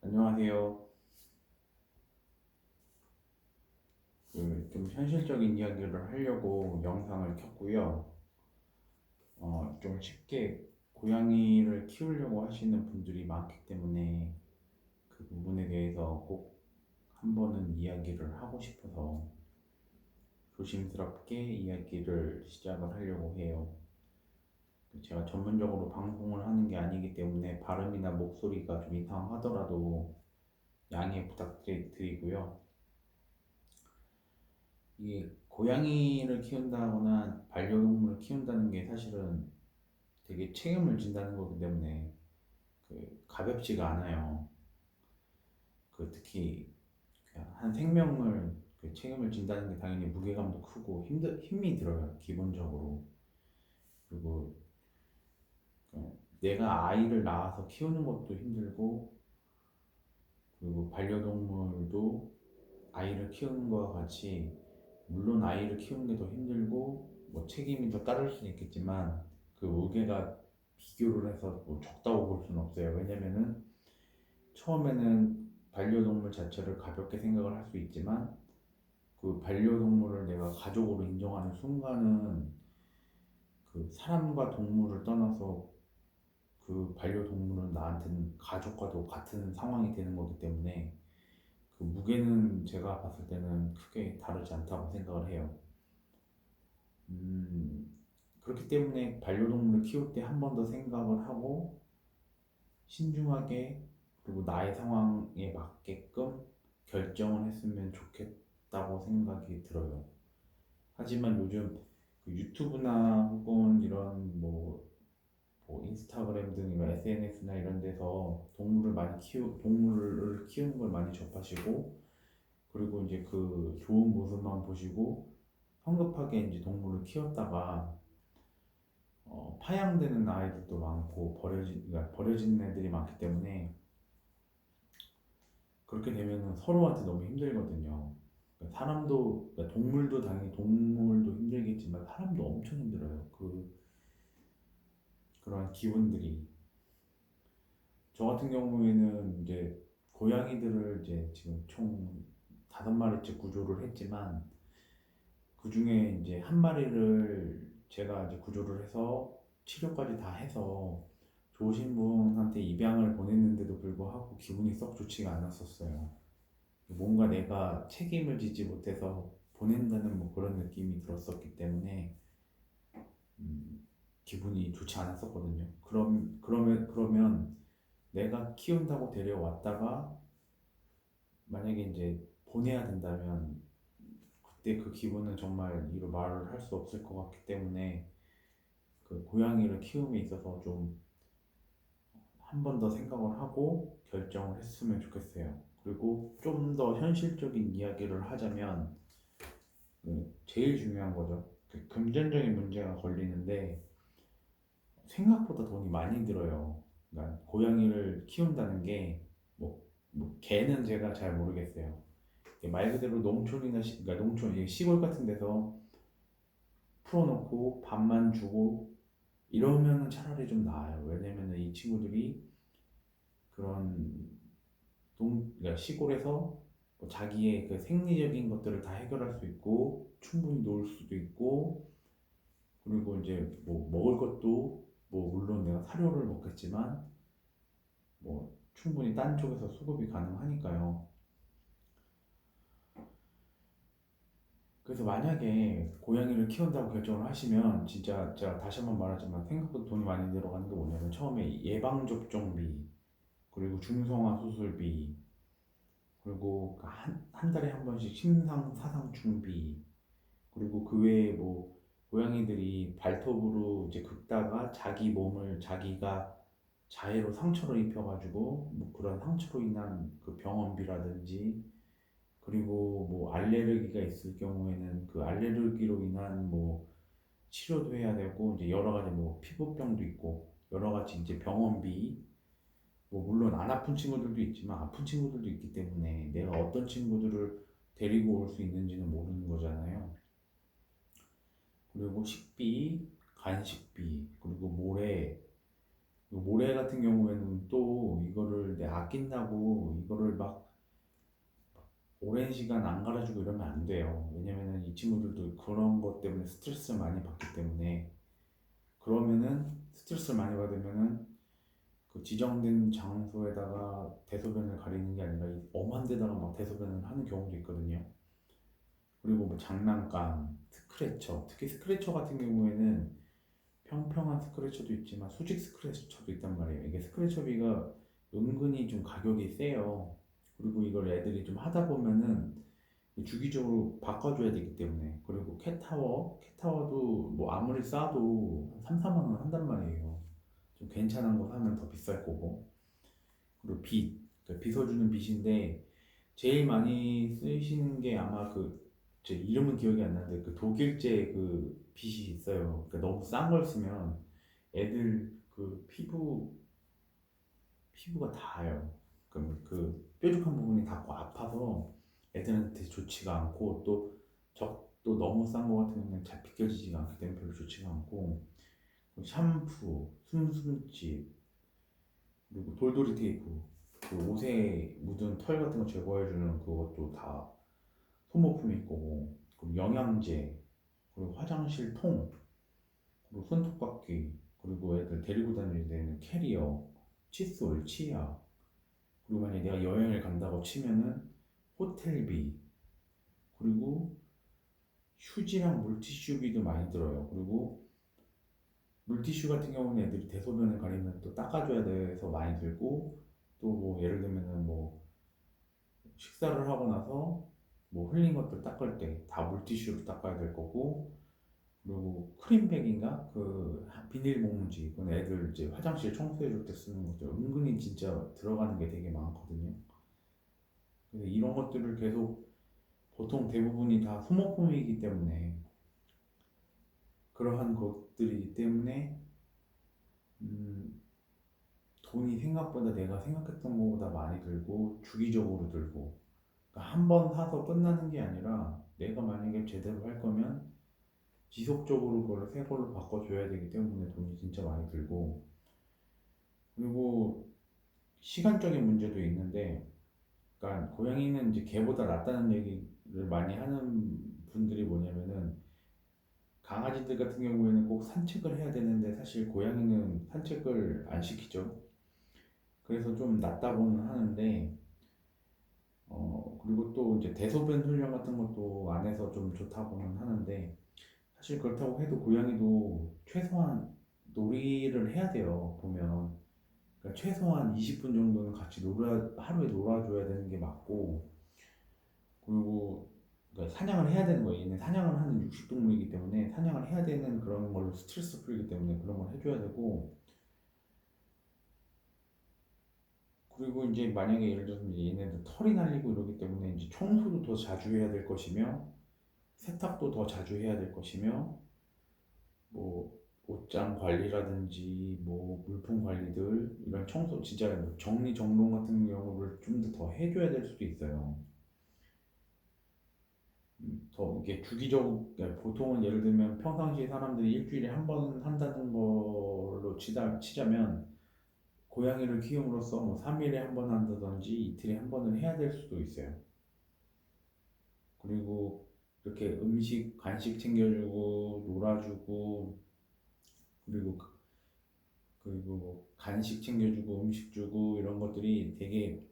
안녕하세요. 좀 현실적인 이야기를 하려고 영상을 켰고요. 좀 쉽게 고양이를 키우려고 하시는 분들이 많기 때문에 그 부분에 대해서 꼭 한 번은 이야기를 하고 싶어서 조심스럽게 이야기를 시작을 하려고 해요. 제가 전문적으로 방송을 하는 게 아니기 때문에 발음이나 목소리가 좀 이상하더라도 양해 부탁드리고요. 이게 고양이를 키운다거나 반려동물을 키운다는 게 사실은 되게 책임을 진다는 거기 때문에 가볍지가 않아요. 특히 한 생명을 책임을 진다는 게 당연히 무게감도 크고 힘이 들어요, 기본적으로. 그리고 내가 아이를 낳아서 키우는 것도 힘들고, 그리고 반려동물도 아이를 키우는 것과 같이, 물론 아이를 키우는 게 더 힘들고 뭐 책임이 더 따를 수는 있겠지만 그 무게가 비교를 해서 뭐 적다고 볼 수는 없어요. 왜냐면은 처음에는 반려동물 자체를 가볍게 생각을 할 수 있지만 그 반려동물을 내가 가족으로 인정하는 순간은 그 사람과 동물을 떠나서 그 반려동물은 나한테는 가족과도 같은 상황이 되는 거기 때문에 그 무게는 제가 봤을 때는 크게 다르지 않다고 생각을 해요. 음, 그렇기 때문에 반려동물을 키울 때 한 번 더 생각을 하고 신중하게, 그리고 나의 상황에 맞게끔 결정을 했으면 좋겠다고 생각이 들어요. 하지만 요즘 그 유튜브나 혹은 이런 뭐 인스타그램 등 이런 SNS나 이런 데서 동물을 키우는 걸 많이 접하시고, 그리고 이제 그 좋은 모습만 보시고 성급하게 이제 동물을 키웠다가 파양되는 아이들도 많고 그러니까 버려진 애들이 많기 때문에 그렇게 되면 서로한테 너무 힘들거든요. 그러니까 동물도 당연히 동물도 힘들겠지만 사람도 엄청 힘들어요. 그런 기분들이. 저 같은 경우에는 이제 고양이들을 이제 지금 총 5마리째 구조를 했지만 그 중에 이제 한 마리를 제가 이제 구조를 해서 치료까지 다 해서 좋으신 분한테 입양을 보냈는데도 불구하고 기분이 썩 좋지가 않았었어요. 뭔가 내가 책임을 지지 못해서 보낸다는 뭐 그런 느낌이 들었었기 때문에 음, 기분이 좋지 않았었거든요. 그러면 내가 키운다고 데려왔다가 만약에 이제 보내야 된다면 그때 그 기분은 정말 이루 말을 할 수 없을 것 같기 때문에 그 고양이를 키움에 있어서 좀 한 번 더 생각을 하고 결정을 했으면 좋겠어요. 그리고 좀 더 현실적인 이야기를 하자면 제일 중요한 거죠. 금전적인 문제가 걸리는데 생각보다 돈이 많이 들어요. 그러니까 고양이를 키운다는 게 개는 제가 잘 모르겠어요. 말 그대로 그러니까 농촌, 시골 같은 데서 풀어놓고 밥만 주고 이러면 차라리 좀 나아요. 왜냐면은 이 친구들이 그런 그러니까 시골에서 뭐 자기의 그 생리적인 것들을 다 해결할 수 있고 충분히 놀 수도 있고, 그리고 이제 뭐 먹을 것도 뭐 물론 내가 사료를 먹겠지만 뭐 충분히 딴 쪽에서 수급이 가능하니까요. 그래서 만약에 고양이를 키운다고 결정을 하시면 진짜 제가 다시 한번 말하지만 생각보다 돈이 많이 들어가는 게 뭐냐면 처음에 예방접종비, 그리고 중성화 수술비, 그리고 한 달에 한 번씩 심상 사상 중비, 그리고 그 외에 뭐 고양이들이 발톱으로 이제 긁다가 자기 몸을 자기가 자해로 상처를 입혀가지고 뭐 그런 상처로 인한 그 병원비라든지, 그리고 뭐 알레르기가 있을 경우에는 그 알레르기로 인한 뭐 치료도 해야 되고, 이제 여러 가지 뭐 피부병도 있고 여러 가지 이제 병원비, 뭐 물론 안 아픈 친구들도 있지만 아픈 친구들도 있기 때문에 내가 어떤 친구들을 데리고 올 수 있는지는 모르는 거잖아요. 그리고 식비, 간식비, 그리고 모래, 모래 같은 경우에는 또 이거를 내 아낀다고 이거를 막 오랜 시간 안 갈아주고 이러면 안 돼요. 왜냐면은 이 친구들도 그런 것 때문에 스트레스를 많이 받기 때문에, 그러면은 스트레스를 많이 받으면은 그 지정된 장소에다가 대소변을 가리는 게 아니라 이 엄한 데다가 막 대소변을 하는 경우도 있거든요. 그리고 뭐 장난감, 스크래처, 특히 스크래처 같은 경우에는 평평한 스크래처도 있지만 수직 스크래처도 있단 말이에요. 이게 스크래처비가 은근히 좀 가격이 세요. 그리고 이걸 애들이 좀 하다 보면은 주기적으로 바꿔줘야 되기 때문에. 그리고 캣타워도 뭐 아무리 싸도 한 3, 4만 원 한단 말이에요. 좀 괜찮은 거 사면 더 비쌀 거고. 그리고 그러니까 빗어주는 빗인데 제일 많이 쓰시는 게 아마 제 이름은 기억이 안 나는데 그 독일제 그 빗이 있어요. 그러니까 너무 싼 걸 쓰면 애들 그 피부가 닿아요. 그럼 그 뾰족한 부분이 닿고 아파서 애들한테 좋지가 않고, 또 너무 싼 거 같은 경우는 잘 비껴지지가 않기 때문에 별로 좋지가 않고, 샴푸, 숨숨집, 그리고 돌돌이 테이프, 그 옷에 묻은 털 같은 거 제거해주는 그것도 다 소모품일 거고, 그리고 영양제, 그리고 화장실 통, 그리고 손톱깎이, 그리고 애들 데리고 다닐 때는 캐리어, 칫솔, 치약, 그리고 만약에 내가 여행을 간다고 치면은 호텔비, 그리고 휴지랑 물티슈비도 많이 들어요. 그리고 물티슈 같은 경우는 애들이 대소변을 가리면 또 닦아줘야 돼서 많이 들고, 또 뭐 예를 들면은 뭐 식사를 하고 나서 뭐 흘린 것들 닦을 때 다 물티슈로 닦아야 될 거고, 그리고 크림백인가 그 비닐 봉지, 그건 애들 이제 화장실 청소해 줄 때 쓰는 것들 은근히 진짜 들어가는 게 되게 많거든요. 그래서 이런 것들을 계속, 보통 대부분이 다 소모품이기 때문에, 그러한 것들이기 때문에 음, 돈이 생각보다 내가 생각했던 것보다 많이 들고 주기적으로 들고, 그러니까 한 번 사서 끝나는 게 아니라 내가 만약에 제대로 할 거면 지속적으로 그걸 새 걸로 바꿔줘야 되기 때문에 돈이 진짜 많이 들고, 그리고 시간적인 문제도 있는데, 그러니까 고양이는 이제 개보다 낫다는 얘기를 많이 하는 분들이 뭐냐면은, 강아지들 같은 경우에는 꼭 산책을 해야 되는데 사실 고양이는 산책을 안 시키죠. 그래서 좀 낫다고는 하는데, 그리고 또 이제 대소변 훈련 같은 것도 안 해서 좀 좋다고는 하는데, 사실 그렇다고 해도 고양이도 최소한 놀이를 해야 돼요, 보면. 그러니까 최소한 20분 정도는 같이 하루에 놀아줘야 되는 게 맞고, 그리고 그러니까 사냥을 해야 되는 거예요. 얘는 사냥을 하는 육식동물이기 때문에 사냥을 해야 되는 그런 걸로 스트레스 풀기 때문에 그런 걸 해줘야 되고, 그리고 이제 만약에 예를 들어서 이제 얘네들 털이 날리고 이러기 때문에 이제 청소도 더 자주 해야 될 것이며, 세탁도 더 자주 해야 될 것이며, 뭐 옷장 관리라든지 뭐 물품 관리들 이런 청소, 진짜 뭐 정리 정돈 같은 경우를 좀 더 해줘야 될 수도 있어요. 더 이게 주기적으로, 그러니까 보통은 예를 들면 평상시에 사람들이 일주일에 한 번 한다는 걸로 치자면, 고양이를 키움으로써 뭐 3일에 한 번 한다든지 이틀에 한 번은 해야 될 수도 있어요. 그리고 이렇게 간식 챙겨주고 놀아주고, 그리고 뭐 간식 챙겨주고 음식 주고 이런 것들이 되게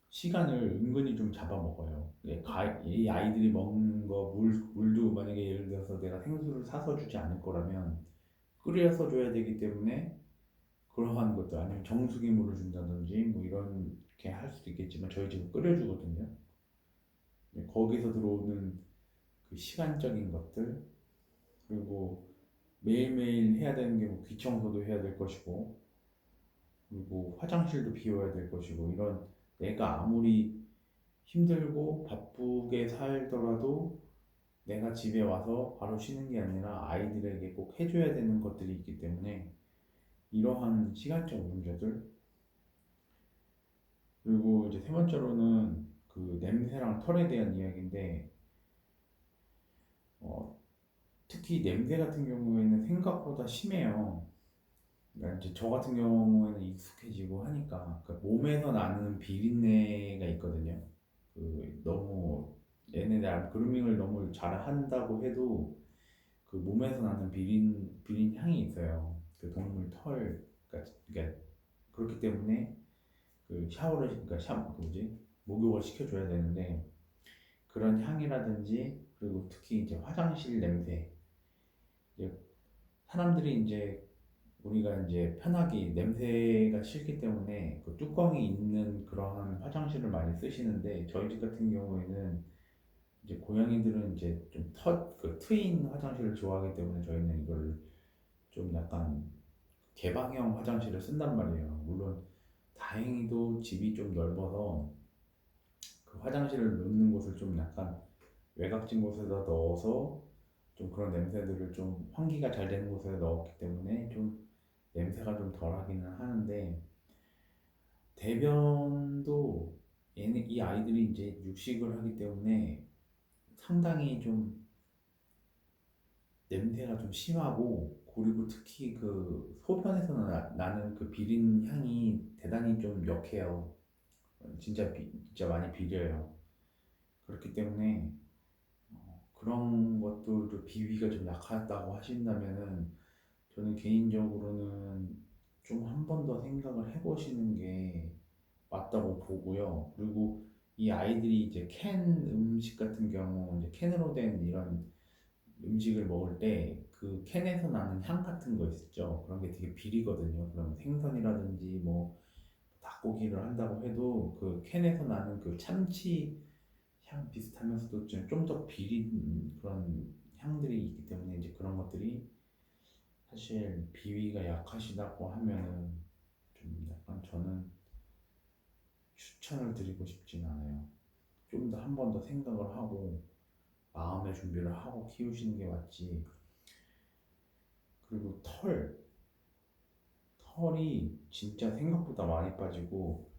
시간을 은근히 좀 잡아먹어요. 이 아이들이 먹는 물도 만약에 예를 들어서 내가 생수를 사서 주지 않을 거라면 끓여서 줘야 되기 때문에 그러한 것들, 아니면 정수기 물을 준다든지 뭐 이렇게 할 수도 있겠지만 저희 집은 끓여주거든요. 거기서 들어오는 그 시간적인 것들, 그리고 매일매일 해야 되는 게 뭐 귀청소도 해야 될 것이고, 그리고 화장실도 비워야 될 것이고, 이런 내가 아무리 힘들고 바쁘게 살더라도 내가 집에 와서 바로 쉬는 게 아니라 아이들에게 꼭 해줘야 되는 것들이 있기 때문에, 이러한 시간적 문제들, 그리고 이제 세 번째로는 그 냄새랑 털에 대한 이야기인데, 어, 특히 냄새 같은 경우에는 생각보다 심해요. 그러니까 이제 저 같은 경우에는 익숙해지고 하니까 그러니까 몸에서 나는 비린내가 있거든요. 그 너무 얘네들 그루밍을 너무 잘 한다고 해도 그 몸에서 나는 비린 향이 있어요. 그 동물 털 그러니까 그렇기 때문에 그 샤워를 그러니까 그 뭐지 목욕을 시켜줘야 되는데 그런 향이라든지 그리고 특히 이제 화장실 냄새 이제 사람들이 이제 우리가 이제 편하게 냄새가 싫기 때문에 그 뚜껑이 있는 그러한 화장실을 많이 쓰시는데 저희 집 같은 경우에는 이제 고양이들은 이제 좀 그 트인 화장실을 좋아하기 때문에 저희는 이걸 좀 약간 개방형 화장실을 쓴단 말이에요. 물론 다행히도 집이 좀 넓어서 그 화장실을 놓는 곳을 좀 약간 외곽진 곳에다 넣어서 좀 그런 냄새들을 좀 환기가 잘 되는 곳에 넣었기 때문에 좀 냄새가 좀 덜하기는 하는데 대변도 이 아이들이 이제 육식을 하기 때문에 상당히 좀 냄새가 좀 심하고 그리고 특히 그 소변에서 나는 그 비린 향이 대단히 좀 역해요. 진짜 많이 비려요. 그렇기 때문에 그런 것들도 비위가 좀 약하다고 하신다면은 저는 개인적으로는 좀 한 번 더 생각을 해보시는 게 맞다고 보고요. 그리고 이 아이들이 이제 캔 음식 같은 경우 이제 캔으로 된 이런 음식을 먹을 때 그 캔에서 나는 향 같은 거 있죠. 그런 게 되게 비리거든요. 그럼 생선이라든지 뭐 닭고기를 한다고 해도 그 캔에서 나는 그 참치 향 비슷하면서도 좀 더 비린 그런 향들이 있기 때문에 이제 그런 것들이 사실 비위가 약하시다고 하면은 좀 약간 저는 추천을 드리고 싶진 않아요. 좀 더 한 번 더 생각을 하고 마음의 준비를 하고 키우시는 게 맞지. 그리고 털이 진짜 생각보다 많이 빠지고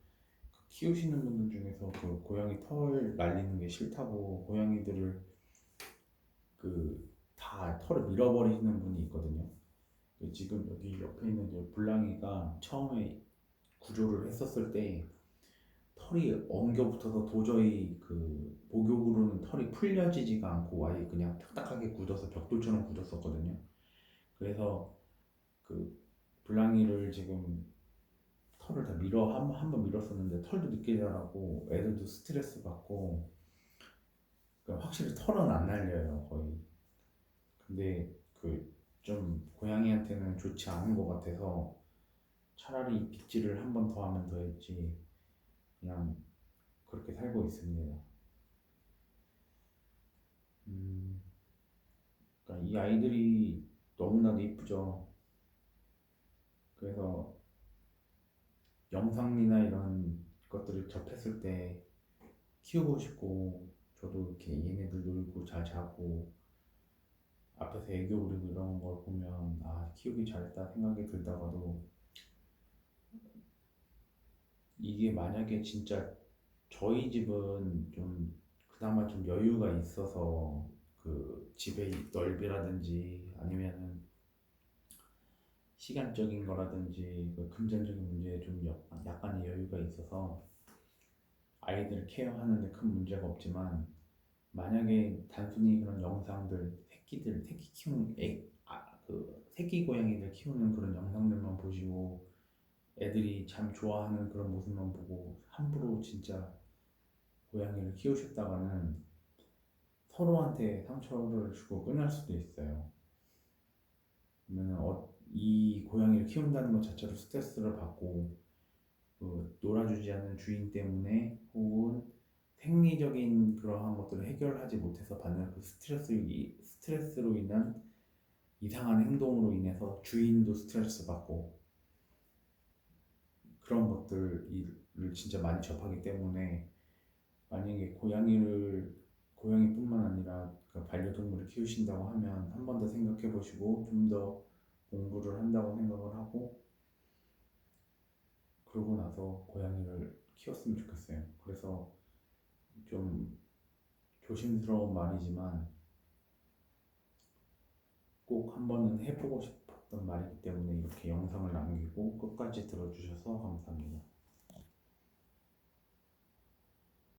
그 키우시는 분들 중에서 그 고양이 털 날리는 게 싫다고 고양이들을 그 다 털을 밀어버리는 분이 있거든요. 지금 여기 옆에 있는 저 블랑이가 처음에 구조를 했었을 때 털이 엉겨 붙어서 도저히 그 목욕으로는 털이 풀려지지가 않고 아예 그냥 딱딱하게 굳어서 벽돌처럼 굳었었거든요. 그래서 그 블랑이를 지금 털을 다 한 번 밀었었는데 털도 늦게 자라고 애들도 스트레스 받고 그러니까 확실히 털은 안 날려요 거의. 근데 그 좀 고양이한테는 좋지 않은 것 같아서 차라리 빗질을 한 번 더 하면 더 했지 그냥 그렇게 살고 있습니다. 음, 그러니까 이 아이들이 너무나도 이쁘죠. 그래서 영상이나 이런 것들을 접했을 때 키우고 싶고 저도 이렇게 얘네들 놀고 잘 자고 앞에서 애교 부리고 이런 걸 보면 아 키우기 잘했다 생각이 들다가도 이게 만약에 진짜 저희 집은 좀 그나마 좀 여유가 있어서 그 집의 넓이라든지 아니면은 시간적인 거라든지 그 금전적인 문제에 좀 약간의 여유가 있어서 아이들 케어하는데 큰 문제가 없지만 만약에 단순히 그런 영상들 새끼 키우는 그 새끼 고양이들 키우는 그런 영상들만 보시고 애들이 참 좋아하는 그런 모습만 보고 함부로 진짜 고양이를 키우셨다가는 서로한테 상처를 주고 끝날 수도 있어요. 그러면 이 고양이를 키운다는 것 자체로 스트레스를 받고 그 놀아주지 않는 주인 때문에 혹은 생리적인 그러한 것들을 해결하지 못해서 받는 그 스트레스로 인한 이상한 행동으로 인해서 주인도 스트레스 받고 그런 것들을 진짜 많이 접하기 때문에 만약에 고양이뿐만 아니라 그 반려동물을 키우신다고 하면 한 번 더 생각해 보시고 좀 더 공부를 한다고 생각을 하고 그러고 나서 고양이를 키웠으면 좋겠어요. 그래서 좀 조심스러운 말이지만 꼭 한 번은 해보고 말이기 때문에 이렇게 영상을 남기고 끝까지 들어주셔서 감사합니다.